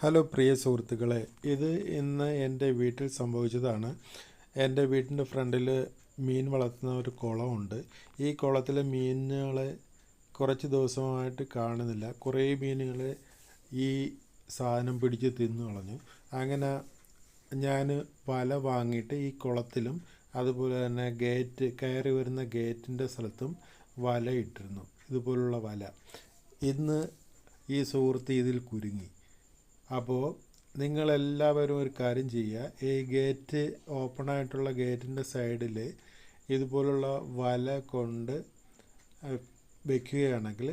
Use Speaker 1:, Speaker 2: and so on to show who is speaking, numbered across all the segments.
Speaker 1: Hello പ്രിയ സുഹൃത്തുക്കളെ, ഇത് ഇന്ന് എൻ്റെ വീട്ടിൽ സംഭവിച്ചതാണ്. എൻ്റെ വീട്ടിൻ്റെ ഫ്രണ്ടിൽ മീൻ വളർത്തുന്ന ഒരു കുളമുണ്ട്. ഈ കുളത്തിലെ മീനുകളെ കുറച്ച് ദിവസമായിട്ട് കാണുന്നില്ല. കുറേ മീനുകൾ ഈ സാധനം പിടിച്ച് തിന്നു കളഞ്ഞു. അങ്ങനെ ഞാൻ വല വാങ്ങിയിട്ട് ഈ കുളത്തിലും അതുപോലെ തന്നെ ഗേറ്റ് കയറി വരുന്ന ഗേറ്റിൻ്റെ സ്ഥലത്തും വല ഇട്ടിരുന്നു, ഇതുപോലുള്ള വല. ഇന്ന് ഈ സുഹൃത്ത് ഇതിൽ കുരുങ്ങി. അപ്പോൾ നിങ്ങളെല്ലാവരും ഒരു കാര്യം ചെയ്യുക, ഈ ഗേറ്റ് ഓപ്പണായിട്ടുള്ള ഗേറ്റിൻ്റെ സൈഡിൽ ഇതുപോലുള്ള വല കൊണ്ട് വയ്ക്കുകയാണെങ്കിൽ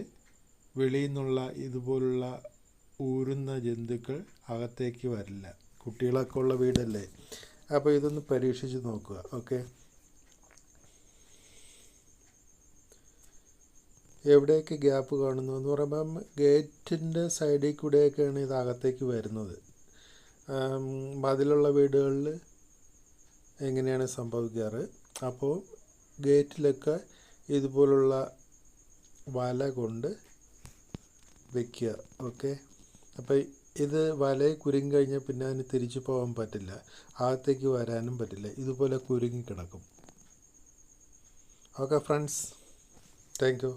Speaker 1: വെളിയിൽ നിന്നുള്ള ഇതുപോലുള്ള ഊരുന്ന ജന്തുക്കൾ അകത്തേക്ക് വരില്ല. കുട്ടികളൊക്കെ ഉള്ള വീടല്ലേ, അപ്പോൾ ഇതൊന്ന് പരീക്ഷിച്ച് നോക്കുക. ഓക്കെ, എവിടെയൊക്കെ ഗ്യാപ്പ് കാണുന്നു എന്ന് പറയുമ്പം ഗേറ്റിൻ്റെ സൈഡിൽ കൂടെയൊക്കെയാണ് ഇത് അകത്തേക്ക് വരുന്നത്. മതിലുള്ള വീടുകളിൽ എങ്ങനെയാണ് സംഭവിക്കാറ്. അപ്പോൾ ഗേറ്റിലൊക്കെ ഇതുപോലുള്ള വല കൊണ്ട് വയ്ക്കുക. ഓക്കെ, അപ്പോൾ ഇത് വലയിൽ കുരുങ്ങി കഴിഞ്ഞാൽ പിന്നെ അതിന് തിരിച്ചു പോകാൻ പറ്റില്ല, അകത്തേക്ക് വരാനും പറ്റില്ല, ഇതുപോലെ കുരുങ്ങി കിടക്കും. Okay friends, thank you.